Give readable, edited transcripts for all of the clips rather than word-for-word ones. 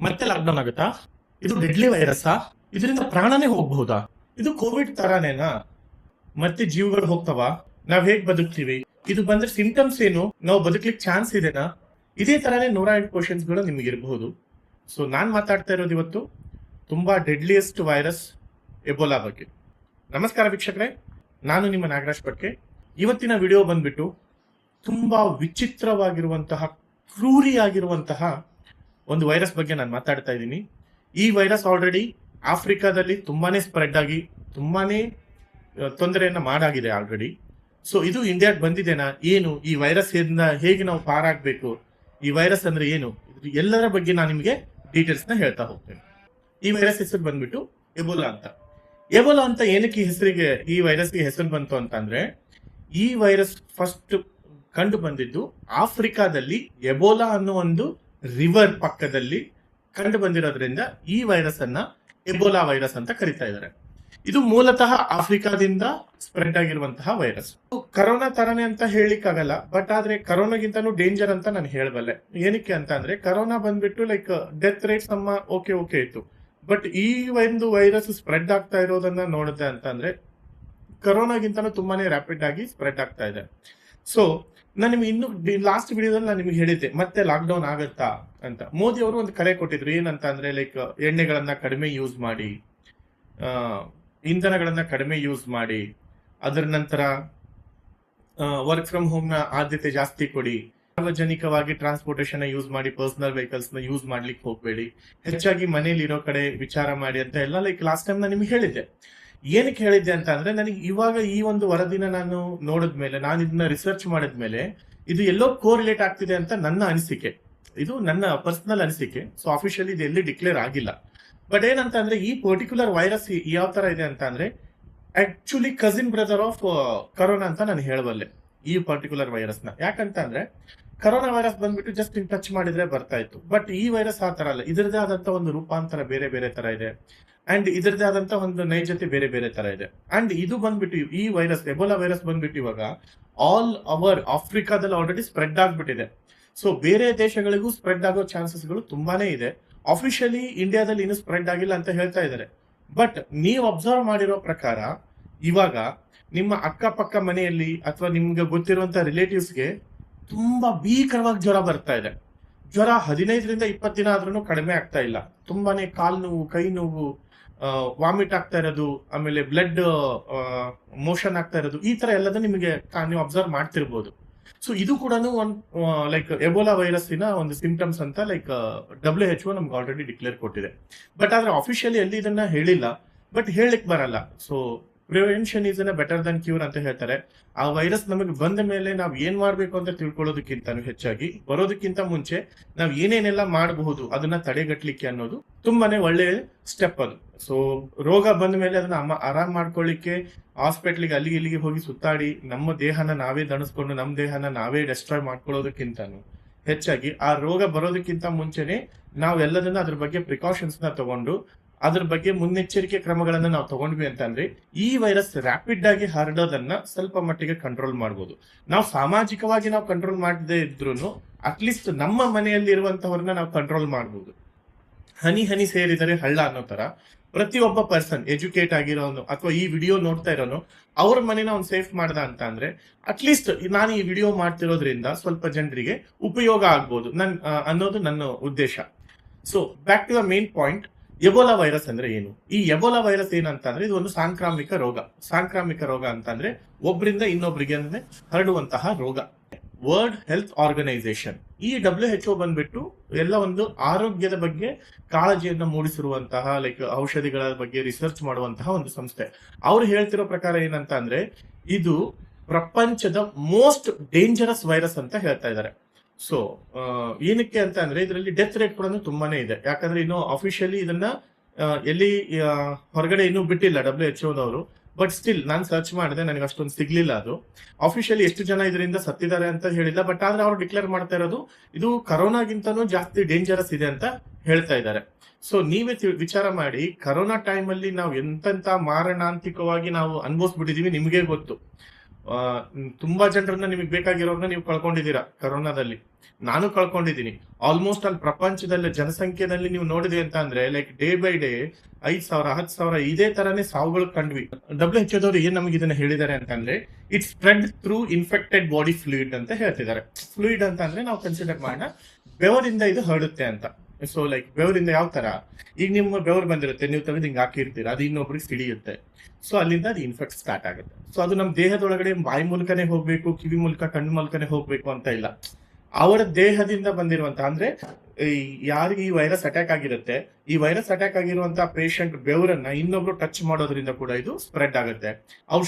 ಮತ್ತೆ ಲಾಕ್ಡೌನ್ ಆಗುತ್ತಾ? ಇದು ಡೆಡ್ಲಿ ವೈರಸ್ಸಾ? ಇದರಿಂದ ಪ್ರಾಣನೇ ಹೋಗಬಹುದಾ? ಇದು ಕೋವಿಡ್ ತರಾನೇನಾ? ಮತ್ತೆ ಜೀವಗಳು ಹೋಗ್ತಾವ? ನಾವ್ ಹೇಗ್ ಬದುಕ್ತೀವಿ? ಇದು ಬಂದ್ರೆ ಸಿಂಟಮ್ಸ್ ಏನು? ನಾವು ಬದುಕ್ಲಿಕ್ಕೆ ಚಾನ್ಸ್ ಇದೆನಾ? ಇದೇ ತರಾನೇ 108 ಕ್ವಶನ್ಸ್ ಗಳು ನಿಮ್ಗೆ ಇರಬಹುದು. ಸೊ ನಾನ್ ಮಾತಾಡ್ತಾ ಇರೋದು ಇವತ್ತು ತುಂಬಾ ಡೆಡ್ಲಿಯೆಸ್ಟ್ ವೈರಸ್ ಎಬೋಲಾ ಬಗ್ಗೆ. ನಮಸ್ಕಾರ ವೀಕ್ಷಕರೇ, ನಾನು ನಿಮ್ಮ ನಾಗರಾಜ್ ಪಟ್ಕೆ. ಇವತ್ತಿನ ವಿಡಿಯೋ ಬಂದ್ಬಿಟ್ಟು ತುಂಬಾ ವಿಚಿತ್ರವಾಗಿರುವಂತಹ, ಕ್ರೂರಿಯಾಗಿರುವಂತಹ ಒಂದು ವೈರಸ್ ಬಗ್ಗೆ ನಾನು ಮಾತಾಡ್ತಾ ಇದ್ದೀನಿ. ಈ ವೈರಸ್ ಆಲ್ರೆಡಿ ಆಫ್ರಿಕಾದಲ್ಲಿ ತುಂಬಾನೇ ಸ್ಪ್ರೆಡ್ ಆಗಿ ತುಂಬಾನೇ ತೊಂದರೆಯನ್ನ ಮಾಡಾಗಿದೆ ಆಲ್ರೆಡಿ. ಸೊ ಇದು ಇಂಡಿಯಾಗೆ ಬಂದಿದೆನಾ, ಏನು ಈ ವೈರಸ್ ಹೇಗೆ ನಾವು ಪಾರಾಗಬೇಕು, ಈ ವೈರಸ್ ಅಂದ್ರೆ ಏನು, ಎಲ್ಲರ ಬಗ್ಗೆ ನಾನು ನಿಮಗೆ ಡೀಟೇಲ್ಸ್ ನ ಹೇಳ್ತಾ ಹೋಗ್ತೇನೆ. ಈ ವೈರಸ್ ಹೆಸರು ಬಂದ್ಬಿಟ್ಟು ಎಬೋಲಾ ಅಂತ. ಎಬೋಲಾ ಅಂತ ಏನಕ್ಕೆ ಹೆಸರಿಗೆ, ಈ ವೈರಸ್ಗೆ ಹೆಸರು ಬಂತು ಅಂತಂದ್ರೆ, ಈ ವೈರಸ್ ಫಸ್ಟ್ ಕಂಡು ಬಂದಿದ್ದು ಆಫ್ರಿಕಾದಲ್ಲಿ ಎಬೋಲಾ ಅನ್ನೋ ಒಂದು ರಿವರ್ ಪಕ್ಕದಲ್ಲಿ ಕಂಡು ಬಂದಿರೋದ್ರಿಂದ ಈ ವೈರಸ್ ಅನ್ನ ಎಬೋಲಾ ವೈರಸ್ ಅಂತ ಕರಿತಾ ಇದ್ದಾರೆ. ಇದು ಮೂಲತಃ ಆಫ್ರಿಕಾದಿಂದ ಸ್ಪ್ರೆಡ್ ಆಗಿರುವಂತಹ ವೈರಸ್. ಕರೋನಾ ತರನೇ ಅಂತ ಹೇಳಿಕ್ಕಾಗಲ್ಲ, ಬಟ್ ಆದ್ರೆ ಕರೋನಾಗಿಂತಾನು ಡೇಂಜರ್ ಅಂತ ನಾನು ಹೇಳಬಲ್ಲೆ. ಏನಕ್ಕೆ ಅಂತ ಅಂದ್ರೆ, ಕರೋನಾ ಬಂದ್ಬಿಟ್ಟು ಲೈಕ್ ಡೆತ್ ರೇಟ್ಸ್ ನಮ್ಮ ಓಕೆ ಇತ್ತು, ಬಟ್ ಈ ಒಂದು ವೈರಸ್ ಸ್ಪ್ರೆಡ್ ಆಗ್ತಾ ಇರೋದನ್ನ ನೋಡಿದೆ ಅಂತಂದ್ರೆ ಕರೋನಾಗಿಂತಾನು ತುಂಬಾನೇ ರ್ಯಾಪಿಡ್ ಆಗಿ ಸ್ಪ್ರೆಡ್ ಆಗ್ತಾ ಇದೆ. ಸೊ ನಾನು ನಿಮ್ಗೆ ಇನ್ನು ಲಾಸ್ಟ್ ವಿಡಿಯೋದಲ್ಲಿ ನಾನು ನಿಮ್ಗೆ ಹೇಳಿದ್ದೆ ಮತ್ತೆ ಲಾಕ್ಡೌನ್ ಆಗತ್ತಾ ಅಂತ. ಮೋದಿ ಅವರು ಒಂದು ಕರೆ ಕೊಟ್ಟಿದ್ರು. ಏನಂತ ಅಂದ್ರೆ, ಲೈಕ್ ಎಣ್ಣೆಗಳನ್ನ ಕಡಿಮೆ ಯೂಸ್ ಮಾಡಿ, ಇಂಧನಗಳನ್ನ ಕಡಿಮೆ ಯೂಸ್ ಮಾಡಿ, ಅದರ ನಂತರ ವರ್ಕ್ ಫ್ರಮ್ ಹೋಮ್ ನ ಆದ್ಯತೆ ಜಾಸ್ತಿ ಕೊಡಿ, ಸಾರ್ವಜನಿಕವಾಗಿ ಟ್ರಾನ್ಸ್ಪೋರ್ಟೇಷನ್ ಯೂಸ್ ಮಾಡಿ, ಪರ್ಸನಲ್ ವೆಹಿಕಲ್ಸ್ ನ ಯೂಸ್ ಮಾಡ್ಲಿಕ್ಕೆ ಹೋಗ್ಬೇಡಿ, ಹೆಚ್ಚಾಗಿ ಮನೇಲಿ ಇರೋ ಕಡೆ ವಿಚಾರ ಮಾಡಿ ಅಂತ ಎಲ್ಲ ಲೈಕ್ ಲಾಸ್ಟ್ ಟೈಮ್ ನಾನು ನಿಮ್ಗೆ ಹೇಳಿದ್ದೆ. ಏನಕ್ಕೆ ಹೇಳಿದ್ದೆ ಅಂತ ಅಂದ್ರೆ, ನನಗೆ ಇವಾಗ ಈ ಒಂದು ವರದಿನ ನಾನು ನೋಡಿದ್ಮೇಲೆ, ನಾನು ಇದನ್ನ ರಿಸರ್ಚ್ ಮಾಡಿದ್ಮೇಲೆ ಇದು ಎಲ್ಲೋ ಕೋರಿಲೇಟ್ ಆಗ್ತಿದೆ ಅಂತ ನನ್ನ ಅನಿಸಿಕೆ. ಇದು ನನ್ನ ಪರ್ಸನಲ್ ಅನಿಸಿಕೆ. ಸೊ ಅಫಿಷಿಯಲಿ ಇದು ಎಲ್ಲಿ ಡಿಕ್ಲೇರ್ ಆಗಿಲ್ಲ. ಬಟ್ ಏನಂತ ಅಂದ್ರೆ, ಈ ಪರ್ಟಿಕ್ಯುಲರ್ ವೈರಸ್ ಯಾವ ತರ ಇದೆ ಅಂತ ಅಂದ್ರೆ, actually cousin brother of corona ಅಂತ ನಾನು ಹೇಳಬಲ್ಲೆ ಈ ಪರ್ಟಿಕ್ಯುಲರ್ ವೈರಸ್ ನ. ಯಾಕಂತ ಅಂದ್ರೆ, ಕರೋನಾ ವೈರಸ್ ಬಂದ್ಬಿಟ್ಟು ಜಸ್ಟ್ ಟಚ್ ಮಾಡಿದ್ರೆ ಬರ್ತಾ ಇತ್ತು, ಬಟ್ ಈ ವೈರಸ್ ಆ ತರ ಅಲ್ಲ. ಇದರದೇ ಆದಂತ ಒಂದು ರೂಪಾಂತರ ಬೇರೆ ಬೇರೆ ತರ ಇದೆ, ಅಂಡ್ ಇದರದೇ ಆದಂತ ಒಂದು ನೈಜತೆ ಬೇರೆ ಬೇರೆ ತರ ಇದೆ. ಅಂಡ್ ಇದು ಬಂದ್ಬಿಟ್ಟು, ಈ ವೈರಸ್ ಎಬೋಲಾ ವೈರಸ್ ಬಂದ್ಬಿಟ್ಟು ಇವಾಗ ಆಲ್ ಓವರ್ ಆಫ್ರಿಕಾದಲ್ಲಿ ಆಲ್ರೆಡಿ ಸ್ಪ್ರೆಡ್ ಆಗ್ಬಿಟ್ಟಿದೆ. ಸೊ ಬೇರೆ ದೇಶಗಳಿಗೂ ಸ್ಪ್ರೆಡ್ ಆಗೋ ಚಾನ್ಸಸ್ಗಳು ತುಂಬಾನೇ ಇದೆ. ಅಫಿಷಿಯಲಿ ಇಂಡಿಯಾದಲ್ಲಿ ಇನ್ನೂ ಸ್ಪ್ರೆಡ್ ಆಗಿಲ್ಲ ಅಂತ ಹೇಳ್ತಾ ಇದ್ದಾರೆ. ಬಟ್ ನೀವು ಅಬ್ಸರ್ವ್ ಮಾಡಿರೋ ಪ್ರಕಾರ ಇವಾಗ ನಿಮ್ಮ ಅಕ್ಕಪಕ್ಕ ಮನೆಯಲ್ಲಿ ಅಥವಾ ನಿಮ್ಗೆ ಗೊತ್ತಿರುವಂತ ರಿಲೇಟಿವ್ಸ್ಗೆ ತುಂಬಾ ಭೀಕರವಾಗಿ ಜ್ವರ ಬರ್ತಾ ಇದೆ. ಜ್ವರ 15ರಿಂದ 20 ದಿನ ಆದ್ರೂ ಕಡಿಮೆ ಆಗ್ತಾ ಇಲ್ಲ. ತುಂಬಾನೇ ಕಾಲು ನೋವು, ಕೈ ನೋವು, ವಾಮಿಟ್ ಆಗ್ತಾ ಇರೋದು, ಆಮೇಲೆ ಬ್ಲಡ್ ಮೋಷನ್ ಆಗ್ತಾ ಇರೋದು, ಈ ತರ ಎಲ್ಲದೂ ನಿಮಗೆ ನೀವು ಅಬ್ಸರ್ವ್ ಮಾಡ್ತಿರ್ಬೋದು. ಸೊ ಇದು ಕೂಡ ಒಂದು ಲೈಕ್ ಎಬೋಲಾ ವೈರಸ್ಸಿನ ಒಂದು ಸಿಂಪ್ಟಮ್ಸ್ ಅಂತ ಲೈಕ್ WHO ನಮ್ಗೆ ಆಲ್ರೆಡಿ ಡಿಕ್ಲೇರ್ ಕೊಟ್ಟಿದೆ. ಬಟ್ ಆದ್ರೆ ಅಫಿಷಿಯಲಿ ಎಲ್ಲಿ ಇದನ್ನ ಹೇಳಿಲ್ಲ, ಬಟ್ ಹೇಳಲಿಕ್ಕೆ ಬರಲ್ಲ. So prevention is better than cure ಅಂತ ಹೇಳ್ತಾರೆ. ಆ ವೈರಸ್ ನಮಗೆ ಬಂದ ಮೇಲೆ ನಾವ್ ಏನ್ ಮಾಡ್ಬೇಕು ಅಂತ ತಿಳ್ಕೊಳ್ಳೋದಕ್ಕಿಂತ ಹೆಚ್ಚಾಗಿ, ಬರೋದಕ್ಕಿಂತ ಮುಂಚೆ ನಾವ್ ಏನೇನೆಲ್ಲ ಮಾಡಬಹುದು ಅದನ್ನ ತಡೆಗಟ್ಟಲಿಕ್ಕೆ ಅನ್ನೋದು ತುಂಬಾನೇ ಒಳ್ಳೆಯ ಸ್ಟೆಪ್ ಅದು. ಸೊ ರೋಗ ಬಂದ ಮೇಲೆ ಅದನ್ನ ಆರಾಮ್ ಮಾಡ್ಕೊಳ್ಳಿಕ್ಕೆ ಹಾಸ್ಪಿಟ್ಲಿಗೆ ಅಲ್ಲಿಗೆ ಇಲ್ಲಿಗೆ ಹೋಗಿ ಸುತ್ತಾಡಿ ನಮ್ಮ ದೇಹನ ನಾವೇ ದಣಿಸ್ಕೊಂಡು ನಮ್ಮ ದೇಹನ ನಾವೇ ಡೆಸ್ಟ್ರಾಯ್ ಮಾಡ್ಕೊಳ್ಳೋದಕ್ಕಿಂತನೂ ಹೆಚ್ಚಾಗಿ, ಆ ರೋಗ ಬರೋದಕ್ಕಿಂತ ಮುಂಚೆನೆ ನಾವೆಲ್ಲದನ್ನ ಅದ್ರ ಬಗ್ಗೆ ಪ್ರಿಕಾಷನ್ಸ್ ನ ತಗೊಂಡು ಅದ್ರ ಬಗ್ಗೆ ಮುನ್ನೆಚ್ಚರಿಕೆ ಕ್ರಮಗಳನ್ನ ನಾವು ತಗೊಂಡ್ವಿ ಅಂತಂದ್ರೆ ಈ ವೈರಸ್ ರ್ಯಾಪಿಡ್ ಆಗಿ ಹರಡೋದನ್ನ ಸ್ವಲ್ಪ ಮಟ್ಟಿಗೆ ಕಂಟ್ರೋಲ್ ಮಾಡಬಹುದು. ನಾವು ಸಾಮಾಜಿಕವಾಗಿ ನಾವು ಕಂಟ್ರೋಲ್ ಮಾಡದೇ ಇದ್ರು ಅಟ್ಲೀಸ್ಟ್ ನಮ್ಮ ಮನೆಯಲ್ಲಿ ಇರುವಂತವ್ರನ್ನ ನಾವು ಕಂಟ್ರೋಲ್ ಮಾಡಬಹುದು. ಹನಿ ಹನಿ ಸೇರಿದರೆ ಹಳ್ಳ ಅನ್ನೋ ತರ ಪ್ರತಿಯೊಬ್ಬ ಪರ್ಸನ್ ಎಜುಕೇಟ್ ಆಗಿರೋನು ಅಥವಾ ಈ ವಿಡಿಯೋ ನೋಡ್ತಾ ಇರೋನು ಅವ್ರ ಮನೇನ ಅವ್ನು ಸೇಫ್ ಮಾಡ್ದ ಅಂತ ಅಂದ್ರೆ ಅಟ್ಲೀಸ್ಟ್ ನಾನು ಈ ವಿಡಿಯೋ ಮಾಡ್ತಿರೋದ್ರಿಂದ ಸ್ವಲ್ಪ ಜನರಿಗೆ ಉಪಯೋಗ ಆಗ್ಬೋದು ಅನ್ನೋದು ನನ್ನ ಉದ್ದೇಶ. So back to the main point, Ebola virus ಅಂದ್ರೆ ಏನು? ಈ ಎಬೋಲಾ ವೈರಸ್ ಏನಂತಂದ್ರೆ, ಇದು ಒಂದು ಸಾಂಕ್ರಾಮಿಕ ರೋಗ. ಸಾಂಕ್ರಾಮಿಕ ರೋಗ ಅಂತಂದ್ರೆ ಒಬ್ಬರಿಂದ ಇನ್ನೊಬ್ಬರಿಗೆ ಹರಡುವಂತಹ ರೋಗ. ವರ್ಲ್ಡ್ ಹೆಲ್ತ್ ಆರ್ಗನೈಸೇಷನ್, ಈ WHO ಬಂದ್ಬಿಟ್ಟು ಎಲ್ಲ ಒಂದು ಆರೋಗ್ಯದ ಬಗ್ಗೆ ಕಾಳಜಿಯನ್ನ ಮೂಡಿಸಿರುವಂತಹ, ಲೈಕ್ ಔಷಧಿಗಳ ಬಗ್ಗೆ ರಿಸರ್ಚ್ ಮಾಡುವಂತಹ ಒಂದು ಸಂಸ್ಥೆ. ಅವ್ರು ಹೇಳ್ತಿರೋ ಪ್ರಕಾರ ಏನಂತ ಅಂದ್ರೆ, ಇದು ಪ್ರಪಂಚದ ಮೋಸ್ಟ್ ಡೇಂಜರಸ್ ವೈರಸ್ ಅಂತ ಹೇಳ್ತಾ ಇದ್ದಾರೆ. ಸೊ ಏನಕ್ಕೆ ಅಂತ ಅಂದ್ರೆ, ಇದರಲ್ಲಿ ಡೆತ್ ರೇಟ್ ಕೂಡ ತುಂಬಾನೇ ಇದೆ. ಯಾಕಂದ್ರೆ ಇನ್ನು ಅಫಿಷಿಯಲಿ ಇದನ್ನ ಎಲ್ಲಿ ಹೊರಗಡೆ ಇನ್ನೂ ಬಿಟ್ಟಿಲ್ಲ WHO ಬಟ್ ಸ್ಟಿಲ್ ನಾನು ಸರ್ಚ್ ಮಾಡಿದೆ, ನನಗೆ ಅಷ್ಟೊಂದು ಸಿಗ್ಲಿಲ್ಲ. ಅದು ಅಫಿಷಿಯಲಿ ಎಷ್ಟು ಜನ ಇದರಿಂದ ಸತ್ತಿದ್ದಾರೆ ಅಂತ ಹೇಳಿಲ್ಲ, ಬಟ್ ಆದ್ರೆ ಅವ್ರು ಡಿಕ್ಲೇರ್ ಮಾಡ್ತಾ ಇರೋದು ಇದು ಕರೋನಾಗಿಂತನೂ ಜಾಸ್ತಿ ಡೇಂಜರಸ್ ಇದೆ ಅಂತ ಹೇಳ್ತಾ ಇದ್ದಾರೆ. ಸೊ ನೀವೇ ವಿಚಾರ ಮಾಡಿ, ಕರೋನಾ ಟೈಮ್ ಅಲ್ಲಿ ನಾವು ಎಂತೆಂತ ಮಾರಣಾಂತಿಕವಾಗಿ ನಾವು ಅನುಭವಿಸ್ಬಿಟ್ಟಿದೀವಿ ನಿಮ್ಗೆ ಗೊತ್ತು. ತುಂಬಾ ಜನರನ್ನ ನಿಮಗೆ ಬೇಕಾಗಿರೋರ್ನ ನೀವು ಕಳ್ಕೊಂಡಿದ್ದೀರಾ ಕರೋನಾದಲ್ಲಿ. ನಾನು ಕಳ್ಕೊಂಡಿದ್ದೀನಿ. ಆಲ್ಮೋಸ್ಟ್ ಅಲ್ಲಿ ಪ್ರಪಂಚದಲ್ಲಿ ಜನಸಂಖ್ಯೆದಲ್ಲಿ ನೀವು ನೋಡಿದೆ ಅಂತ ಅಂದ್ರೆ ಲೈಕ್ ಡೇ ಬೈ ಡೇ 5,000 10,000 ಇದೇ ತರಾನೇ ಸಾವುಗಳು ಕಂಡ್ವಿ. WHO ದವರು ಏನ್ ನಮಗೆ ಇದನ್ನ ಹೇಳಿದ್ದಾರೆ ಅಂತಂದ್ರೆ it spread through infected body fluid ಅಂತ ಹೇಳ್ತಿದ್ದಾರೆ. ಫ್ಲೂಯಿಡ್ ಅಂತ ಅಂದ್ರೆ ನಾವು ಕನ್ಸಿಡರ್ ಮಾಡೋಣ ಬೆವರಿಂದ ಇದು ಹರಡುತ್ತೆ ಅಂತ. ಸೊ ಲೈಕ್ ಬೆವರಿಂದ ಯಾವ ತರ, ಈಗ ನಿಮ್ಮ ಬೆವರು ಬಂದಿರುತ್ತೆ, ನೀವು ತೆಗೆದು ಹಿಂಗೆ ಹಾಕಿರ್ತೀರ, ಅದು ಇನ್ನೊಬ್ರಿಗೆ ಸಿಡಿಯುತ್ತೆ. ಸೊ ಅಲ್ಲಿಂದ ಅದು ಇನ್ಫೆಕ್ಟ್ ಸ್ಟಾರ್ಟ್ ಆಗುತ್ತೆ. ಸೊ ಅದು ನಮ್ಮ ದೇಹದೊಳಗಡೆ ಬಾಯಿ ಮೂಲಕನೇ ಹೋಗ್ಬೇಕು, ಕಿವಿ ಮೂಲಕ, ಕಣ್ಣು ಮೂಲಕನೇ ಹೋಗ್ಬೇಕು ಅಂತ ಇಲ್ಲ. ಅವರ ದೇಹದಿಂದ ಬಂದಿರುವಂತ ಅಂದ್ರೆ ಯಾರಿಗೆ ಈ ವೈರಸ್ ಅಟ್ಯಾಕ್ ಆಗಿರುತ್ತೆ, ಈ ವೈರಸ್ ಅಟ್ಯಾಕ್ ಆಗಿರುವಂತಹ ಪೇಷಂಟ್ ಬೆವರನ್ನ ಇನ್ನೊಬ್ರು ಟಚ್ ಮಾಡೋದ್ರಿಂದ ಕೂಡ ಇದು ಸ್ಪ್ರೆಡ್ ಆಗುತ್ತೆ. ಅವ್ರು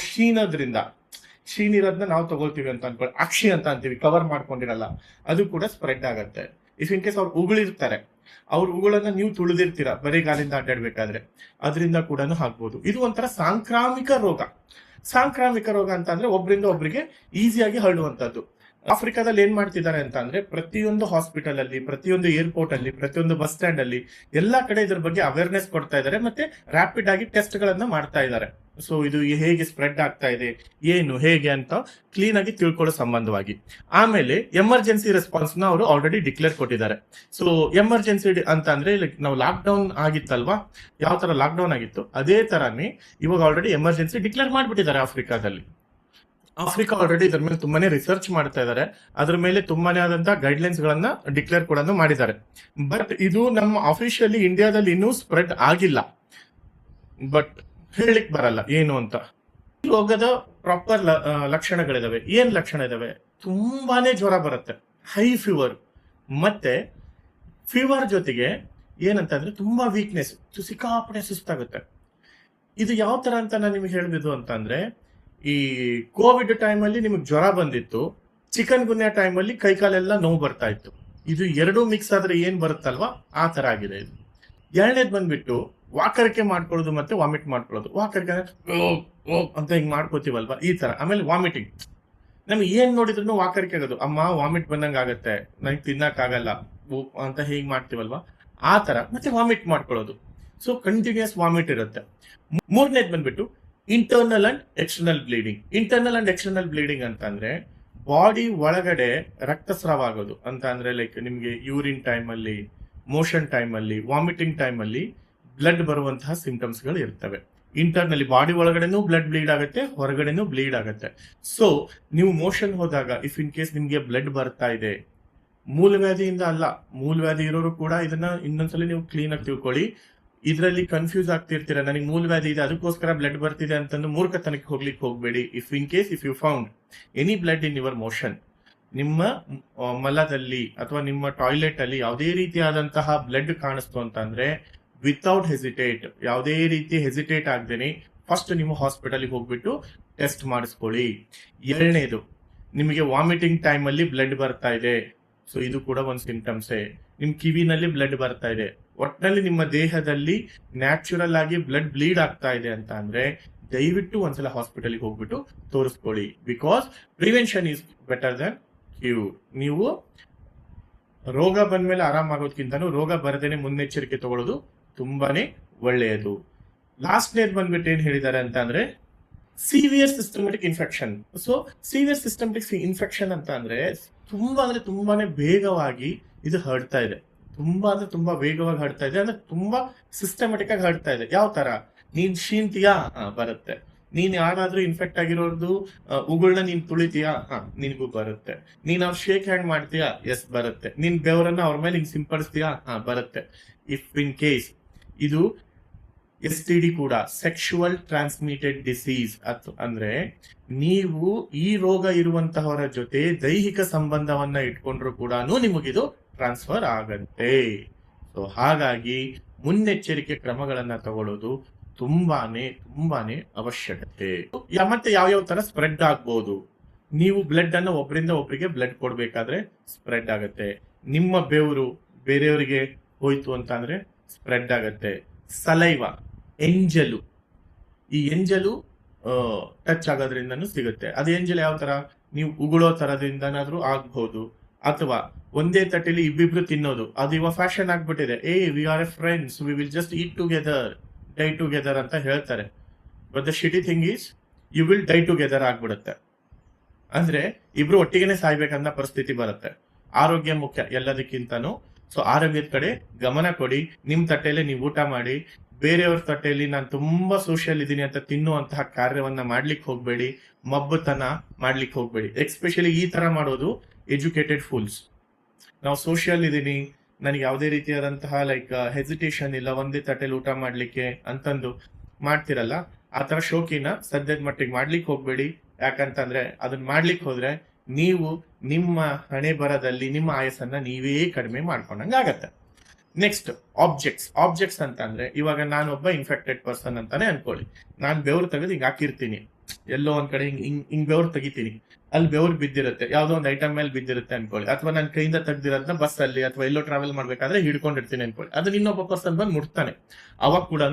ಶೀನಿರೋದನ್ನ ನಾವು ತಗೊಳ್ತೀವಿ ಅಂತ ಅನ್ಕೊಳ್ಳಿ, ಅಕ್ಷಿ ಅಂತ ಅಂತೀವಿ, ಕವರ್ ಮಾಡ್ಕೊಂಡಿರಲ್ಲ, ಅದು ಕೂಡ ಸ್ಪ್ರೆಡ್ ಆಗುತ್ತೆ. ಇಫ್ ಇನ್ ಕೇಸ್ ಅವ್ರು ಉಗುಳಿರ್ತಾರೆ, ಅವ್ರ ಉಗುಳನ್ನ ನೀವು ತುಳಿದಿರ್ತೀರ ಬರೀಗಾಲಿಂದ ಅಡ್ಡಾಡ್ಬೇಕಾದ್ರೆ, ಅದರಿಂದ ಕೂಡ ಆಗ್ಬೋದು. ಇದು ಒಂಥರ ಸಾಂಕ್ರಾಮಿಕ ರೋಗ. ಸಾಂಕ್ರಾಮಿಕ ರೋಗ ಅಂತ ಅಂದ್ರೆ ಒಬ್ರಿಂದ ಒಬ್ರಿಗೆ ಈಸಿಯಾಗಿ ಹರಡುವಂತದ್ದು. ಆಫ್ರಿಕಾದಲ್ಲಿ ಏನ್ ಮಾಡ್ತಿದ್ದಾರೆ ಅಂತ ಅಂದ್ರೆ ಪ್ರತಿಯೊಂದು ಹಾಸ್ಪಿಟಲ್ ಅಲ್ಲಿ, ಪ್ರತಿಯೊಂದು ಏರ್ಪೋರ್ಟ್ ಅಲ್ಲಿ, ಪ್ರತಿಯೊಂದು ಬಸ್ ಸ್ಟ್ಯಾಂಡ್ ಅಲ್ಲಿ ಎಲ್ಲಾ ಕಡೆ ಇದ್ರ ಬಗ್ಗೆ ಅವೇರ್ನೆಸ್ ಕೊಡ್ತಾ ಇದ್ದಾರೆ, ಮತ್ತೆ ರ್ಯಾಪಿಡ್ ಆಗಿ ಟೆಸ್ಟ್ ಗಳನ್ನ ಮಾಡ್ತಾ ಇದ್ದಾರೆ. ಸೊ ಇದು ಹೇಗೆ ಸ್ಪ್ರೆಡ್ ಆಗ್ತಾ ಇದೆ, ಏನು ಹೇಗೆ ಅಂತ ಕ್ಲೀನ್ ಆಗಿ ತಿಳ್ಕೊಳ್ಳೋ ಸಂಬಂಧವಾಗಿ. ಆಮೇಲೆ ಎಮರ್ಜೆನ್ಸಿ ರೆಸ್ಪಾನ್ಸ್ ನ ಅವರು ಆಲ್ರೆಡಿ ಡಿಕ್ಲೇರ್ ಕೊಟ್ಟಿದ್ದಾರೆ. ಸೊ ಎಮರ್ಜೆನ್ಸಿ ಅಂತ ಅಂದ್ರೆ ಲೈಕ್ ನಾವು ಲಾಕ್ ಡೌನ್ ಆಗಿತ್ತಲ್ವಾ, ಯಾವ ತರ ಲಾಕ್ ಡೌನ್ ಆಗಿತ್ತು ಅದೇ ತರಾನೇ ಇವಾಗ ಆಲ್ರೆಡಿ ಎಮರ್ಜೆನ್ಸಿ ಡಿಕ್ಲೇರ್ ಮಾಡ್ಬಿಟ್ಟಿದ್ದಾರೆ ಆಫ್ರಿಕಾದಲ್ಲಿ. ಆಫ್ರಿಕಾ ಆಲ್ರೆಡಿ ಇದ್ರ ಮೇಲೆ ತುಂಬಾನೇ ರಿಸರ್ಚ್ ಮಾಡ್ತಾ ಇದ್ದಾರೆ, ಅದ್ರ ಮೇಲೆ ತುಂಬಾನೇ ಆದಂತಹ ಗೈಡ್ಲೈನ್ಸ್ ಗಳನ್ನ ಡಿಕ್ಲೇರ್ ಕೂಡ ಮಾಡಿದ್ದಾರೆ. ಬಟ್ ಇದು ನಮ್ಮ ಅಫಿಷಿಯಲಿ ಇಂಡಿಯಾದಲ್ಲಿ ಇನ್ನೂ ಸ್ಪ್ರೆಡ್ ಆಗಿಲ್ಲ, ಬಟ್ ಹೇಳಲಿಕ್ ಬರಲ್ಲ ಏನು ಅಂತ. ಈ ರೋಗದ ಪ್ರಾಪರ್ ಲಕ್ಷಣಗಳಿದಾವೆ. ಏನ್ ಲಕ್ಷಣ ಇದಾವೆ? ತುಂಬಾನೇ ಜ್ವರ ಬರುತ್ತೆ, ಹೈ ಫೀವರ್, ಮತ್ತೆ ಫೀವರ್ ಜೊತೆಗೆ ಏನಂತಂದ್ರೆ ತುಂಬಾ ವೀಕ್ನೆಸ್, ಸಿಕ್ಕಾಪಟ್ಟೆ ಸುಸ್ತಾಗುತ್ತೆ. ಇದು ಯಾವ ತರ ಅಂತ ನಾನು ನಿಮ್ಗೆ ಹೇಳ್ಬೋದು ಅಂತಂದ್ರೆ, ಈ ಕೋವಿಡ್ ಟೈಮ್ ಅಲ್ಲಿ ನಿಮಗೆ ಜ್ವರ ಬಂದಿತ್ತು, ಚಿಕನ್ ಗುನ್ಯಾ ಟೈಮ್ ಅಲ್ಲಿ ಕೈಕಾಲೆಲ್ಲ ನೋವು ಬರ್ತಾ ಇತ್ತು. ಇದು ಎರಡೂ ಮಿಕ್ಸ್ ಆದ್ರೆ ಏನ್ ಬರುತ್ತಲ್ವಾ, ಆ ತರ ಆಗಿದೆ ಇದು. ಎರಡನೇದ್ ಬಂದ್ಬಿಟ್ಟು ವಾಕರಿಕೆ ಮಾಡ್ಕೊಳ್ಳೋದು ಮತ್ತೆ ವಾಮಿಟ್ ಮಾಡ್ಕೊಳ್ಳೋದು. ವಾಕರಿಕೆ ಅಂತ ಹಿಂಗ್ ಮಾಡ್ಕೋತೀವಲ್ವಾ, ಈ ತರ. ಆಮೇಲೆ ವಾಮಿಟಿಂಗ್, ನಮ್ಗೆ ಏನ್ ನೋಡಿದ್ರು ವಾಕರಿಕೆ ಆಗೋದು, ಅಮ್ಮ ವಾಮಿಟ್ ಬಂದಂಗ ಆಗತ್ತೆ, ನಂಗೆ ತಿನ್ನಕ್ ಆಗಲ್ಲ ಅಂತ ಹೀಗ್ ಮಾಡ್ತೀವಲ್ವಾ, ಆ ತರ. ಮತ್ತೆ ವಾಮಿಟ್ ಮಾಡ್ಕೊಳ್ಳೋದು. ಸೊ ಕಂಟಿನ್ಯೂಸ್ ವಾಮಿಟ್ ಇರುತ್ತೆ. ಮೂರನೇದ್ ಬಂದ್ಬಿಟ್ಟು internal and external bleeding. Internal and external bleeding ಅಂತ ಅಂದ್ರೆ ಬಾಡಿ ಒಳಗಡೆ ರಕ್ತಸ್ರಾವ ಆಗೋದು ಅಂತ ಅಂದ್ರೆ ಲೈಕ್ ನಿಮ್ಗೆ ಯೂರಿನ್ ಟೈಮ್ ಅಲ್ಲಿ, ಮೋಷನ್ ಟೈಮ್ ಅಲ್ಲಿ, ವಾಮಿಟಿಂಗ್ ಟೈಮ್ ಅಲ್ಲಿ ಬ್ಲಡ್ ಬರುವಂತಹ ಸಿಂಪ್ಟಮ್ಸ್ ಗಳು ಇರ್ತವೆ. ಇಂಟರ್ನಲ್ಲಿ ಬಾಡಿ ಒಳಗಡೆನೂ ಬ್ಲಡ್ ಬ್ಲೀಡ್ ಆಗುತ್ತೆ, ಹೊರಗಡೆನೂ ಬ್ಲೀಡ್ ಆಗುತ್ತೆ. ಸೊ ನೀವು ಮೋಷನ್ ಹೋದಾಗ ಇಫ್ ಇನ್ ಕೇಸ್ ನಿಮ್ಗೆ ಬ್ಲಡ್ ಬರ್ತಾ ಇದೆ, ಮೂಲವ್ಯಾಧಿಯಿಂದ ಅಲ್ಲ, ಮೂಲವ್ಯಾಧಿ ಇರೋರು ಕೂಡ ಇದನ್ನ ಇನ್ನೊಂದ್ಸಲ ನೀವು ಕ್ಲೀನ್ ಆಗಿ ತಿಳ್ಕೊಳ್ಳಿ. ಇದರಲ್ಲಿ ಕನ್ಫ್ಯೂಸ್ ಆಗ್ತಿರ್ತೀರ, ನನಗೆ ಮೂಲವ್ಯಾಧಿ ಇದೆ ಅದಕ್ಕೋಸ್ಕರ ಬ್ಲಡ್ ಬರ್ತಿದೆ ಅಂತಂದು ಮೂರ್ಖತನಕ್ಕೆ ಹೋಗ್ಲಿಕ್ಕೆ ಹೋಗ್ಬೇಡಿ. If in case if you found any blood in your motion, ನಿಮ್ಮ ಮಲದಲ್ಲಿ ಅಥವಾ ನಿಮ್ಮ ಟಾಯ್ಲೆಟ್ ಅಲ್ಲಿ ಯಾವುದೇ ರೀತಿಯಾದಂತಹ ಬ್ಲಡ್ ಕಾಣಿಸ್ತು ಅಂತಂದ್ರೆ ವಿತೌಟ್ ಹೆಸಿಟೇಟ್, ಯಾವುದೇ ರೀತಿ ಹೆಸಿಟೇಟ್ ಆಗದೇನೆ ಫಸ್ಟ್ ನೀವು ಹಾಸ್ಪಿಟಲ್ಗೆ ಹೋಗ್ಬಿಟ್ಟು ಟೆಸ್ಟ್ ಮಾಡಿಸ್ಕೊಳ್ಳಿ. ಎರಡನೇದು, ನಿಮಗೆ ವಾಮಿಟಿಂಗ್ ಟೈಮ್ ಅಲ್ಲಿ ಬ್ಲಡ್ ಬರ್ತಾ ಇದೆ, ಸೊ ಇದು ಕೂಡ ಒಂದು ಸಿಂಪ್ಟಮ್ಸೇ. ನಿಮ್ ಕಿವಿನಲ್ಲಿ ಬ್ಲಡ್ ಬರ್ತಾ ಇದೆ, ಒಟ್ಟಿನಲ್ಲಿ ನಿಮ್ಮ ದೇಹದಲ್ಲಿ ನ್ಯಾಚುರಲ್ ಆಗಿ ಬ್ಲಡ್ ಬ್ಲೀಡ್ ಆಗ್ತಾ ಇದೆ ಅಂತ ಅಂದ್ರೆ ದಯವಿಟ್ಟು ಒಂದ್ಸಲ ಹಾಸ್ಪಿಟಲ್ಗೆ ಹೋಗ್ಬಿಟ್ಟು ತೋರಿಸ್ಕೊಳ್ಳಿ. Because prevention is better than cure. ನೀವು ರೋಗ ಬಂದ್ಮೇಲೆ ಆರಾಮಾಗೋದ್ಕಿಂತನೂ ರೋಗ ಬರದೇನೆ ಮುನ್ನೆಚ್ಚರಿಕೆ ತಗೊಳ್ಳೋದು ತುಂಬಾನೇ ಒಳ್ಳೆಯದು. ಲಾಸ್ಟ್ನೇದ್ ಬಂದ್ಬಿಟ್ಟು ಏನ್ ಹೇಳಿದ್ದಾರೆ ಅಂತ ಅಂದ್ರೆ severe systematic infection. So severe systematic infection ಅಂತ ಅಂದ್ರೆ ತುಂಬಾನೇ ವೇಗವಾಗಿ ಇದು ಹರಡ್ತಾ ಇದೆ. ತುಂಬಾ ವೇಗವಾಗಿ ಹರಡ್ತಾ ಇದೆ ಅಂದ್ರೆ ತುಂಬಾ ಸಿಸ್ಟಮೆಟಿಕ್ ಆಗಿ ಹರಡ್ತಾ ಇದೆ. ಯಾವ ತರ, ನೀನ್ ಶೀಂತಿಯಾ ಬರುತ್ತೆ, ನೀನ್ ಯಾರಾದ್ರೂ ಇನ್ಫೆಕ್ಟ್ ಆಗಿರೋದು ಉಗುಳ್ನ ನೀನ್ ತುಳಿತೀಯಾ, ನಿನ್ಗೂ ಬರುತ್ತೆ. ನೀನ್ ಅವ್ರ ಶೇಕ್ ಹ್ಯಾಂಡ್ ಮಾಡ್ತೀಯಾ, ಎಸ್ ಬರುತ್ತೆ. ನೀನ್ ಬೆವರನ್ನ ಅವ್ರ ಮೇಲೆ ಹಿಂಗ್ ಸಿಂಪಡಿಸ್ತೀಯಾ, ಬರುತ್ತೆ. ಇಫ್ ಇನ್ ಕೇಸ್ ಇದು STD ಕೂಡ, ಸೆಕ್ಷುವಲ್ ಟ್ರಾನ್ಸ್ಮಿಟೆಡ್ ಡಿಸೀಸ್, ಅಂದ್ರೆ ನೀವು ಈ ರೋಗ ಇರುವಂತಹವರ ಜೊತೆ ದೈಹಿಕ ಸಂಬಂಧವನ್ನ ಇಟ್ಕೊಂಡ್ರು ಕೂಡ ನಿಮಗಿದು ಟ್ರಾನ್ಸ್ಫರ್ ಆಗತ್ತೆ. ಸೊ ಹಾಗಾಗಿ ಮುನ್ನೆಚ್ಚರಿಕೆ ಕ್ರಮಗಳನ್ನ ತಗೊಳ್ಳೋದು ತುಂಬಾನೇ ಅವಶ್ಯಕತೆ. ಮತ್ತೆ ಯಾವ ತರ ಸ್ಪ್ರೆಡ್ ಆಗ್ಬಹುದು, ನೀವು ಬ್ಲಡ್ ಅನ್ನ ಒಬ್ಬರಿಂದ ಒಬ್ಬರಿಗೆ ಬ್ಲಡ್ ಕೊಡ್ಬೇಕಾದ್ರೆ ಸ್ಪ್ರೆಡ್ ಆಗತ್ತೆ. ನಿಮ್ಮ ಬೆವರು ಬೇರೆಯವರಿಗೆ ಹೋಯ್ತು ಅಂತ ಅಂದ್ರೆ ಸ್ಪ್ರೆಡ್ ಆಗತ್ತೆ. ಸಲೈವ, ಎಂಜಲು, ಈ ಎಂಜಲು ಟಚ್ ಆಗೋದ್ರಿಂದನೂ ಸಿಗುತ್ತೆ. ಅದು ಎಂಜಲ್ ಯಾವ ತರ, ನೀವು ಉಗುಳೋ ತರದಿಂದನಾದ್ರೂ ಆಗ್ಬಹುದು, ಅಥವಾ ಒಂದೇ ತಟ್ಟೆಲಿ ಇಬ್ಬಿಬ್ರು ತಿನ್ನೋದು, ಅದು ಇವಾಗ ಫ್ಯಾಷನ್ ಆಗ್ಬಿಟ್ಟಿದೆ. We are a friends, we will just eat together, die together ಅಂತ ಹೇಳ್ತಾರೆ. But the shitty thing is you will die together ಆಗ್ಬಿಡುತ್ತೆ. ಅಂದ್ರೆ ಇಬ್ರು ಒಟ್ಟಿಗೆನೆ ಸಾಯ್ಬೇಕನ್ನೋ ಪರಿಸ್ಥಿತಿ ಬರುತ್ತೆ. ಆರೋಗ್ಯ ಮುಖ್ಯ ಎಲ್ಲದಕ್ಕಿಂತನೂ. ಸೊ ಆರೋಗ್ಯದ ಕಡೆ ಗಮನ ಕೊಡಿ. ನಿಮ್ ತಟ್ಟೆಯಲ್ಲಿ ನೀವು ಊಟ ಮಾಡಿ. ಬೇರೆಯವ್ರ ತಟ್ಟೆಯಲ್ಲಿ ನಾನು ತುಂಬಾ ಸೋಷಿಯಲ್ ಇದೀನಿ ಅಂತ ತಿನ್ನುವಂತಹ ಕಾರ್ಯವನ್ನ ಮಾಡ್ಲಿಕ್ಕೆ ಹೋಗ್ಬೇಡಿ. ಮಬ್ಬತನ ಮಾಡ್ಲಿಕ್ಕೆ ಹೋಗ್ಬೇಡಿ. ಎಕ್ಸ್ಪೆಷಲಿ ಈ ತರ ಮಾಡೋದು ಎಜುಕೇಟೆಡ್ ಫೂಲ್ಸ್. ನಾವು ಸೋಷಿಯಲ್ ಇದೀನಿ, ನನಗೆ ಯಾವುದೇ ರೀತಿಯಾದಂತಹ ಲೈಕ್ ಹೆಸಿಟೇಷನ್ ಇಲ್ಲ ಒಂದೇ ತಟ್ಟೆಲಿ ಊಟ ಮಾಡ್ಲಿಕ್ಕೆ ಅಂತಂದು ಮಾಡ್ತಿರಲ್ಲ, ಆ ತರ ಶೋಕಿನ ಸದ್ಯದ ಮಟ್ಟಿಗೆ ಮಾಡ್ಲಿಕ್ಕೆ ಹೋಗ್ಬೇಡಿ. ಯಾಕಂತಂದ್ರೆ ಅದನ್ನ ಮಾಡ್ಲಿಕ್ಕೆ ಹೋದ್ರೆ ನೀವು ನಿಮ್ಮ ಹಣೆ ಬರದಲ್ಲಿ ನಿಮ್ಮ ಆಯಸ್ಸನ್ನ ನೀವೇ ಕಡಿಮೆ ಮಾಡ್ಕೊಂಡಂಗ ಆಗತ್ತೆ. ನೆಕ್ಸ್ಟ್ ಆಬ್ಜೆಕ್ಟ್ಸ್ ಅಂತ ಅಂದ್ರೆ ಇವಾಗ ನಾನೊಬ್ಬ ಇನ್ಫೆಕ್ಟೆಡ್ ಪರ್ಸನ್ ಅಂತಾನೆ ಅನ್ಕೊಳ್ಳಿ. ನಾನ್ ಬೆವರು ತೆಗೆದು ಹಿಂಗ್ ಹಾಕಿರ್ತೀನಿ, ಎಲ್ಲೋ ಒಂದ್ ಕಡೆ ಹಿಂಗ್ ಬೆವರು ತೆಗಿತೀನಿ, ಅಲ್ಲಿ ಬೆವರು ಬಿದ್ದಿರುತ್ತೆ, ಯಾವ್ದೋ ಒಂದು ಐಟಮ್ ಮೇಲೆ ಬಿದ್ದಿರುತ್ತೆ ಅನ್ಕೊಳ್ಳಿ. ಅಥವಾ ನನ್ನ ಕೈಯಿಂದ ತೆಗ್ದಿರೋದನ್ನ ಬಸ್ ಅಲ್ಲಿ ಅಥವಾ ಎಲ್ಲೋ ಟ್ರಾವೆಲ್ ಮಾಡ್ಬೇಕಾದ್ರೆ ಹಿಡ್ಕೊಂಡಿರ್ತೀನಿ ಅನ್ಕೊಳ್ಳಿ. ಅದನ್ನ ಇನ್ನೊಬ್ಬ ಪರ್ಸನ್ ಬಂದು ಮುಟ್ತಾನೆ, ಅವಾಗ ಕೂಡ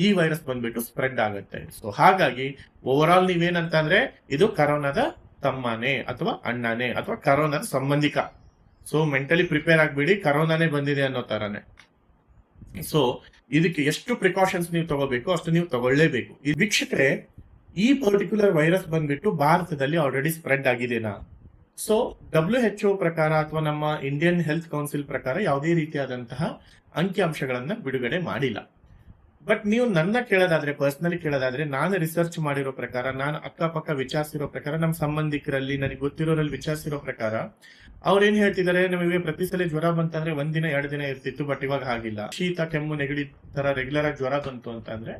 ಈ ವೈರಸ್ ಬಂದ್ಬಿಟ್ಟು ಸ್ಪ್ರೆಡ್ ಆಗುತ್ತೆ. ಸೊ ಹಾಗಾಗಿ ಓವರ್ ಆಲ್ ನೀವೇನಂತ ಅಂದ್ರೆ ಇದು ಕರೋನಾದ ತಮ್ಮನೇ ಅಥವಾ ಅಣ್ಣನೇ ಅಥವಾ ಕರೋನಾದ ಸಂಬಂಧಿಕ. ಸೊ ಮೆಂಟಲಿ ಪ್ರಿಪೇರ್ ಆಗ್ಬಿಡಿ, ಕರೋನಾನೇ ಬಂದಿದೆ ಅನ್ನೋ ತರಾನೇ. ಸೊ ಇದಕ್ಕೆ ಎಷ್ಟು ಪ್ರಿಕಾಷನ್ಸ್ ನೀವು ತಗೋಬೇಕು ಅಷ್ಟು ನೀವು ತಗೊಳ್ಳೇಬೇಕು. ಈ ವೀಕ್ಷಕರೇ, ಈ ಪರ್ಟಿಕ್ಯುಲರ್ ವೈರಸ್ ಬಂದ್ಬಿಟ್ಟು ಭಾರತದಲ್ಲಿ ಆಲ್ರೆಡಿ ಸ್ಪ್ರೆಡ್ ಆಗಿದೆನಾ? ಸೊ WHO ಪ್ರಕಾರ ಅಥವಾ ನಮ್ಮ ಇಂಡಿಯನ್ ಹೆಲ್ತ್ ಕೌನ್ಸಿಲ್ ಪ್ರಕಾರ ಯಾವುದೇ ರೀತಿಯಾದಂತಹ ಅಂಕಿಅಂಶಗಳನ್ನ ಬಿಡುಗಡೆ ಮಾಡಿಲ್ಲ. ಬಟ್ ನೀವು ನನ್ನ ಕೇಳೋದಾದ್ರೆ, ಪರ್ಸನಲಿ ಕೇಳೋದಾದ್ರೆ, ನಾನು ರಿಸರ್ಚ್ ಮಾಡಿರೋ ಪ್ರಕಾರ, ನಾನು ಅಕ್ಕಪಕ್ಕ ವಿಚಾರಿಸಿರೋ ಪ್ರಕಾರ, ನಮ್ಮ ಸಂಬಂಧಿಕರಲ್ಲಿ ನನಗೆ ಗೊತ್ತಿರೋರಲ್ಲಿ ವಿಚಾರಿಸಿರೋ ಪ್ರಕಾರ ಅವ್ರೇನ್ ಹೇಳ್ತಿದ್ದಾರೆ, ನಮಗೆ ಪ್ರತಿ ಸಲ ಜ್ವರ ಬಂತಂದ್ರೆ 1 ದಿನ 2 ದಿನ ಇರ್ತಿತ್ತು, ಬಟ್ ಇವಾಗ ಹಾಗಿಲ್ಲ. ಶೀತ ಕೆಮ್ಮು ನೆಗಡಿ ತರ ರೆಗ್ಯುಲರ್ ಆಗಿ ಜ್ವರ ಬಂತು ಅಂತಂದ್ರೆ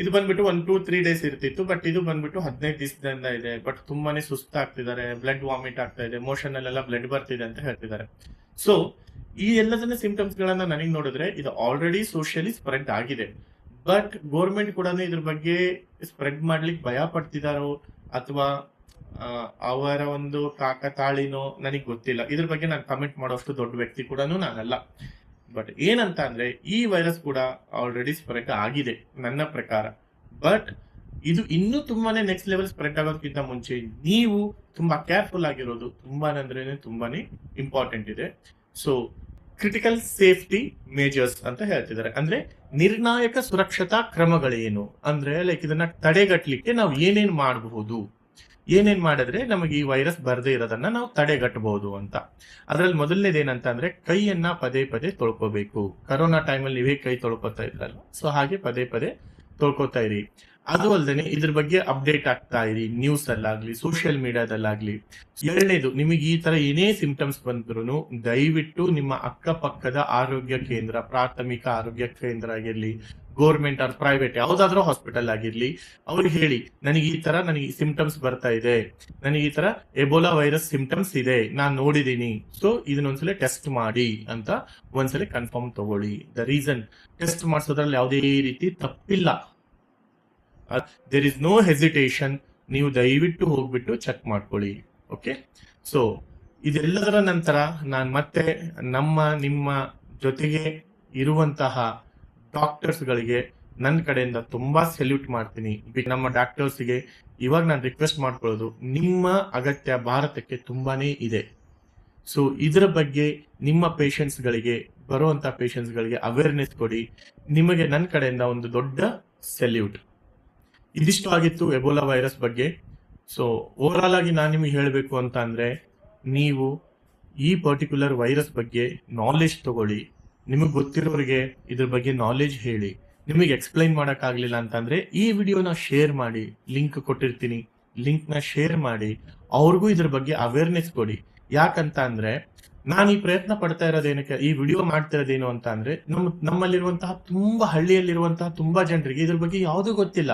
ಇದು ಬಂದ್ಬಿಟ್ಟು 1-2-3 ಡೇಸ್ ಇರ್ತಿತ್ತು, ಬಟ್ ಇದು ಬಂದ್ಬಿಟ್ಟು 15 ದಿವಸದಿಂದ ಇದೆ. ಬಟ್ ತುಂಬಾನೇ ಸುಸ್ತಾಗ್ತಿದ್ದಾರೆ, ಬ್ಲಡ್ ವಾಮಿಟ್ ಆಗ್ತಾ ಇದೆ, ಮೋಷನ್ ಅಲ್ಲೆಲ್ಲ ಬ್ಲಡ್ ಬರ್ತಿದೆ ಅಂತ ಹೇಳ್ತಿದ್ದಾರೆ. ಸೊ ಈ ಎಲ್ಲದನ್ನ ಸಿಂಪ್ಟಮ್ಸ್ ಗಳನ್ನ ನನಗೆ ನೋಡಿದ್ರೆ ಇದು ಆಲ್ರೆಡಿ ಸೋಷಿಯಲಿ ಸ್ಪ್ರೆಡ್ ಆಗಿದೆ. ಬಟ್ ಗೋರ್ಮೆಂಟ್ ಕೂಡ ಇದ್ರ ಬಗ್ಗೆ ಸ್ಪ್ರೆಡ್ ಮಾಡ್ಲಿಕ್ಕೆ ಭಯ ಪಡ್ತಿದಾರೋ ಅಥವಾ ಅವರ ಒಂದು ಕಾಕತಾಳಿನೋ ನನಗೆ ಗೊತ್ತಿಲ್ಲ. ಇದ್ರ ಬಗ್ಗೆ ನಾನು ಕಮೆಂಟ್ ಮಾಡೋಷ್ಟು ದೊಡ್ಡ ವ್ಯಕ್ತಿ ಕೂಡ ನಾನಲ್ಲ. ಬಟ್ ಏನಂತ ಅಂದ್ರೆ ಈ ವೈರಸ್ ಕೂಡ ಆಲ್ರೆಡಿ ಸ್ಪ್ರೆಡ್ ಆಗಿದೆ ನನ್ನ ಪ್ರಕಾರ. ಬಟ್ ಇದು ಇನ್ನೂ ತುಂಬಾನೇ ನೆಕ್ಸ್ಟ್ ಲೆವೆಲ್ ಸ್ಪ್ರೆಡ್ ಆಗೋದಕ್ಕಿಂತ ಮುಂಚೆ ನೀವು ತುಂಬಾ ಕೇರ್ಫುಲ್ ಆಗಿರೋದು ತುಂಬಾನೇ ಇಂಪಾರ್ಟೆಂಟ್ ಇದೆ. ಸೊ ಕ್ರಿಟಿಕಲ್ ಸೇಫ್ಟಿ ಮೇಜರ್ಸ್ ಅಂತ ಹೇಳ್ತಿದ್ದಾರೆ. ಅಂದ್ರೆ ನಿರ್ಣಾಯಕ ಸುರಕ್ಷತಾ ಕ್ರಮಗಳೇನು ಅಂದ್ರೆ ಲೈಕ್ ಇದನ್ನ ತಡೆಗಟ್ಟಲಿಕ್ಕೆ ನಾವು ಏನೇನ್ ಮಾಡಬಹುದು, ಏನೇನ್ ಮಾಡಿದ್ರೆ ನಮಗೆ ಈ ವೈರಸ್ ಬರದೇ ಇರೋದನ್ನ ನಾವು ತಡೆಗಟ್ಟಬಹುದು ಅಂತ. ಅದ್ರಲ್ಲಿ ಮೊದಲನೇದೇನಂತ ಅಂದ್ರೆ ಕೈಯನ್ನ ಪದೇ ಪದೇ ತೊಳ್ಕೋಬೇಕು. ಕರೋನಾ ಟೈಮಲ್ಲಿ ನೀವೇ ಕೈ ತೊಳ್ಕೊತಾ ಇದ್ರಲ್ಲ, ಸೊ ಹಾಗೆ ಪದೇ ಪದೇ ತೊಳ್ಕೊತಾ ಇರಿ. ಅದು ಅಲ್ಲದೆ ಇದ್ರ ಬಗ್ಗೆ ಅಪ್ಡೇಟ್ ಆಗ್ತಾ ಇರಿ, ನ್ಯೂಸ್ ಅಲ್ಲಾಗ್ಲಿ ಸೋಷಿಯಲ್ ಮೀಡಿಯಾದಲ್ಲಾಗ್ಲಿ. ಎರಡನೇದು, ನಿಮಗೆ ಈ ತರ ಏನೇ ಸಿಂಪ್ಟಮ್ಸ್ ಬಂದ್ರು ದಯವಿಟ್ಟು ನಿಮ್ಮ ಅಕ್ಕಪಕ್ಕದ ಆರೋಗ್ಯ ಕೇಂದ್ರ, ಪ್ರಾಥಮಿಕ ಆರೋಗ್ಯ ಕೇಂದ್ರ ಆಗಿರ್ಲಿ, ಗೌರ್ಮೆಂಟ್ ಆರ್ ಪ್ರೈವೇಟ್ ಯಾವ್ದಾದ್ರೂ ಹಾಸ್ಪಿಟಲ್ ಆಗಿರ್ಲಿ, ಅವ್ರಿಗೆ ಹೇಳಿ ನನಗೆ ಈ ಸಿಂಪ್ಟಮ್ಸ್ ಬರ್ತಾ ಇದೆ, ನನಗೆ ಈ ತರ ಎಬೋಲಾ ವೈರಸ್ ಸಿಂಪ್ಟಮ್ಸ್ ಇದೆ, ನಾನ್ ನೋಡಿದೀನಿ, ಸೊ ಇದನ್ನೊಂದ್ಸಲ ಟೆಸ್ಟ್ ಮಾಡಿ ಅಂತ ಒಂದ್ಸಲ ಕನ್ಫರ್ಮ್ ತಗೊಳ್ಳಿ. ದ ರೀಸನ್ ಟೆಸ್ಟ್ ಮಾಡಿಸೋದ್ರಲ್ಲಿ ಯಾವುದೇ ರೀತಿ ತಪ್ಪಿಲ್ಲ. There is no hesitation. ನೀವು ದಯವಿಟ್ಟು ಹೋಗ್ಬಿಟ್ಟು ಚೆಕ್ ಮಾಡ್ಕೊಳ್ಳಿ. ಓಕೆ, ಸೊ ಇದೆಲ್ಲದರ ನಂತರ ನಾನು ಮತ್ತೆ ನಿಮ್ಮ ಜೊತೆಗೆ ಇರುವಂತಹ ಡಾಕ್ಟರ್ಸ್ ಗಳಿಗೆ ನನ್ನ ಕಡೆಯಿಂದ ತುಂಬಾ ಸೆಲ್ಯೂಟ್ ಮಾಡ್ತೀನಿ. ನಮ್ಮ ಡಾಕ್ಟರ್ಸ್ಗೆ ಇವಾಗ ನಾನು ರಿಕ್ವೆಸ್ಟ್ ಮಾಡ್ಕೊಳ್ಳೋದು, ನಿಮ್ಮ ಅಗತ್ಯ ಭಾರತಕ್ಕೆ ತುಂಬಾನೇ ಇದೆ. ಸೊ ಇದರ ಬಗ್ಗೆ ನಿಮ್ಮ ಪೇಷಂಟ್ಸ್ ಗಳಿಗೆ, ಬರುವಂತಹ ಪೇಷಂಟ್ಸ್ ಗಳಿಗೆ ಅವೇರ್ನೆಸ್ ಕೊಡಿ. ನಿಮಗೆ ನನ್ನ ಕಡೆಯಿಂದ ಒಂದು ದೊಡ್ಡ ಸೆಲ್ಯೂಟ್. ಇದಿಷ್ಟು ಆಗಿತ್ತು ಎಬೋಲಾ ವೈರಸ್ ಬಗ್ಗೆ. ಸೊ ಓವರ್ ಆಲ್ ಆಗಿ ನಾನು ನಿಮಗೆ ಹೇಳಬೇಕು ಅಂತ ಅಂದ್ರೆ, ನೀವು ಈ ಪರ್ಟಿಕ್ಯುಲರ್ ವೈರಸ್ ಬಗ್ಗೆ ನಾಲೆಜ್ ತಗೊಳ್ಳಿ. ನಿಮಗೆ ಗೊತ್ತಿರೋರಿಗೆ ಇದ್ರ ಬಗ್ಗೆ ನಾಲೆಜ್ ಹೇಳಿ. ನಿಮಗೆ ಎಕ್ಸ್ಪ್ಲೈನ್ ಮಾಡಕ್ ಆಗ್ಲಿಲ್ಲ ಅಂತಂದ್ರೆ ಈ ವಿಡಿಯೋನ ಶೇರ್ ಮಾಡಿ, ಲಿಂಕ್ ಕೊಟ್ಟಿರ್ತೀನಿ, ಲಿಂಕ್ ನ ಶೇರ್ ಮಾಡಿ, ಅವ್ರಿಗೂ ಇದ್ರ ಬಗ್ಗೆ ಅವೇರ್ನೆಸ್ ಕೊಡಿ. ಯಾಕಂತ ಅಂದ್ರೆ ನಾನು ಈ ಪ್ರಯತ್ನ ಪಡ್ತಾ ಇರೋದೇನಕ್ಕೆ, ಈ ವಿಡಿಯೋ ಮಾಡ್ತಿರೋದೇನು ಅಂತ ಅಂದ್ರೆ, ನಮ್ಮಲ್ಲಿರುವಂತಹ ಹಳ್ಳಿಯಲ್ಲಿರುವಂತಹ ತುಂಬಾ ಜನರಿಗೆ ಇದ್ರ ಬಗ್ಗೆ ಯಾವ್ದು ಗೊತ್ತಿಲ್ಲ.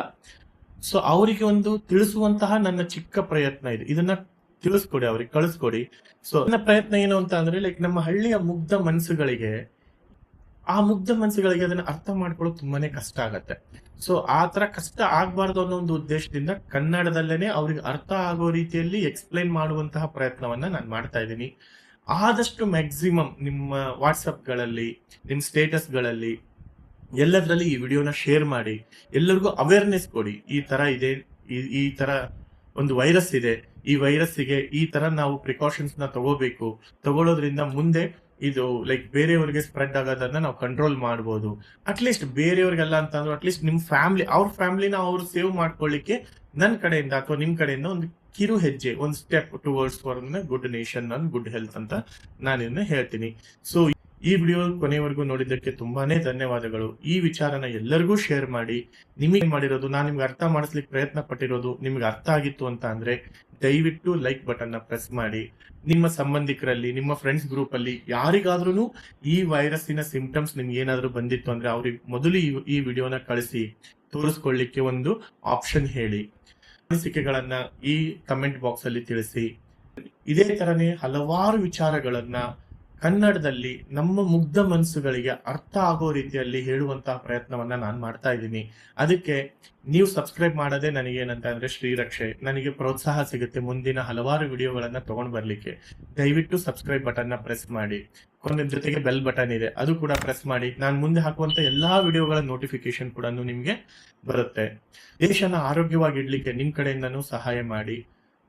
ಸೊ ಅವರಿಗೆ ಒಂದು ತಿಳಿಸುವಂತಹ ನನ್ನ ಚಿಕ್ಕ ಪ್ರಯತ್ನ ಇದೆ. ಇದನ್ನ ತಿಳಿಸ್ಕೊಡಿ, ಅವ್ರಿಗೆ ಕಳಿಸ್ಕೊಡಿ. ಸೊ ನನ್ನ ಪ್ರಯತ್ನ ಏನು ಅಂತ ಅಂದ್ರೆ ಲೈಕ್ ನಮ್ಮ ಹಳ್ಳಿಯ ಮುಗ್ಧ ಮನಸ್ಸುಗಳಿಗೆ ಅದನ್ನ ಅರ್ಥ ಮಾಡ್ಕೊಳ್ಳೋದು ತುಂಬಾನೇ ಕಷ್ಟ ಆಗತ್ತೆ. ಸೊ ಆ ತರ ಕಷ್ಟ ಆಗ್ಬಾರ್ದು ಅನ್ನೋ ಒಂದು ಉದ್ದೇಶದಿಂದ ಕನ್ನಡದಲ್ಲೇನೆ ಅವ್ರಿಗೆ ಅರ್ಥ ಆಗೋ ರೀತಿಯಲ್ಲಿ ಎಕ್ಸ್ಪ್ಲೈನ್ ಮಾಡುವಂತಹ ಪ್ರಯತ್ನವನ್ನ ನಾನು ಮಾಡ್ತಾ ಇದ್ದೀನಿ. ಆದಷ್ಟು ಮ್ಯಾಕ್ಸಿಮಮ್ ನಿಮ್ಮ ವಾಟ್ಸಪ್ ಗಳಲ್ಲಿ, ನಿಮ್ ಸ್ಟೇಟಸ್ ಗಳಲ್ಲಿ ಎಲ್ಲದರಲ್ಲಿ ಈ ವಿಡಿಯೋನ ಶೇರ್ ಮಾಡಿ, ಎಲ್ಲರಿಗೂ ಅವೇರ್ನೆಸ್ ಕೊಡಿ. ಈ ತರ ಇದೆ, ಈ ತರ ಒಂದು ವೈರಸ್ ಇದೆ, ಈ ವೈರಸ್ಸಿಗೆ ಈ ತರ ನಾವು ಪ್ರಿಕಾಷನ್ಸ್ ನ ತಗೊಳ್ಳೋದ್ರಿಂದ ಮುಂದೆ ಇದು ಲೈಕ್ ಬೇರೆಯವರಿಗೆ ಸ್ಪ್ರೆಡ್ ಆಗೋದನ್ನ ನಾವು ಕಂಟ್ರೋಲ್ ಮಾಡಬಹುದು. ಅಟ್ಲೀಸ್ಟ್ ಬೇರೆಯವ್ರಿಗೆಲ್ಲ ಅಂತಂದ್ರೆ ಅಟ್ಲೀಸ್ಟ್ ನಿಮ್ ಅವ್ರ ಫ್ಯಾಮಿಲಿನ ಅವ್ರು ಸೇವ್ ಮಾಡ್ಕೊಳ್ಳಿಕ್ಕೆ ನನ್ನ ಕಡೆಯಿಂದ ಅಥವಾ ನಿಮ್ ಕಡೆಯಿಂದ ಒಂದು ಕಿರು ಹೆಜ್ಜೆ, ಒಂದು step towards for good nation and good health ಅಂತ ನಾನು ಹೇಳ್ತೀನಿ. ಸೊ ಈ ವಿಡಿಯೋ ಕೊನೆವರೆಗೂ ನೋಡಿದ್ದಕ್ಕೆ ತುಂಬಾನೇ ಧನ್ಯವಾದಗಳು. ಈ ವಿಚಾರನ ಎಲ್ಲರಿಗೂ ಶೇರ್ ಮಾಡಿ. ನಿಮಗೆ ಮಾಡಿರೋದು, ನಾನು ನಿಮ್ಗೆ ಅರ್ಥ ಮಾಡಿಸ್ಲಿಕ್ಕೆ ಪ್ರಯತ್ನ ಪಟ್ಟಿರೋದು ನಿಮ್ಗೆ ಅರ್ಥ ಆಗಿತ್ತು ಅಂತ ಅಂದ್ರೆ ದಯವಿಟ್ಟು ಲೈಕ್ ಬಟನ್ ನ ಪ್ರೆಸ್ ಮಾಡಿ. ನಿಮ್ಮ ಸಂಬಂಧಿಕರಲ್ಲಿ, ನಿಮ್ಮ ಫ್ರೆಂಡ್ಸ್ ಗ್ರೂಪ್ ಅಲ್ಲಿ ಯಾರಿಗಾದ್ರೂ ಈ ವೈರಸ್ಸಿನ ಸಿಂಪ್ಟಮ್ಸ್ ನಿಮ್ಗೆ ಏನಾದ್ರೂ ಬಂದಿತ್ತು ಅಂದ್ರೆ ಅವ್ರಿಗೆ ಮೊದಲು ಈ ವಿಡಿಯೋನ ಕಳಿಸಿ ತೋರಿಸ್ಕೊಳ್ಳಿಕ್ಕೆ ಒಂದು ಆಪ್ಷನ್ ಹೇಳಿ. ಅನಿಸಿಕೆಗಳನ್ನ ಈ ಕಮೆಂಟ್ ಬಾಕ್ಸ್ ಅಲ್ಲಿ ತಿಳಿಸಿ. ಇದೇ ತರನೇ ಹಲವಾರು ವಿಚಾರಗಳನ್ನ ಕನ್ನಡದಲ್ಲಿ ನಮ್ಮ ಮುಗ್ಧ ಮನಸ್ಸುಗಳಿಗೆ ಅರ್ಥ ಆಗೋ ರೀತಿಯಲ್ಲಿ ಹೇಳುವಂತಹ ಪ್ರಯತ್ನವನ್ನ ನಾನು ಮಾಡ್ತಾ ಇದ್ದೀನಿ. ಅದಕ್ಕೆ ನೀವು ಸಬ್ಸ್ಕ್ರೈಬ್ ಮಾಡದೆ ನನಗೇನಂತ ಅಂದ್ರೆ ಶ್ರೀರಕ್ಷೆ, ನನಗೆ ಪ್ರೋತ್ಸಾಹ ಸಿಗುತ್ತೆ ಮುಂದಿನ ಹಲವಾರು ವಿಡಿಯೋಗಳನ್ನ ತಗೊಂಡ್ ಬರ್ಲಿಕ್ಕೆ. ದಯವಿಟ್ಟು ಸಬ್ಸ್ಕ್ರೈಬ್ ಬಟನ್ ನ ಪ್ರೆಸ್ ಮಾಡಿ. ಜೊತೆಗೆ ಬೆಲ್ ಬಟನ್ ಇದೆ, ಅದು ಕೂಡ ಪ್ರೆಸ್ ಮಾಡಿ. ನಾನು ಮುಂದೆ ಹಾಕುವಂತ ಎಲ್ಲಾ ವಿಡಿಯೋಗಳ ನೋಟಿಫಿಕೇಶನ್ ಕೂಡ ನಿಮ್ಗೆ ಬರುತ್ತೆ. ದೇಶನ ಆರೋಗ್ಯವಾಗಿಡ್ಲಿಕ್ಕೆ ನಿಮ್ ಕಡೆಯಿಂದನೂ ಸಹಾಯ ಮಾಡಿ.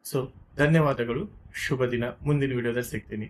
ಸೊ ಧನ್ಯವಾದಗಳು, ಶುಭ ದಿನ. ಮುಂದಿನ ವಿಡಿಯೋದಲ್ಲಿ ಸಿಗ್ತೀನಿ.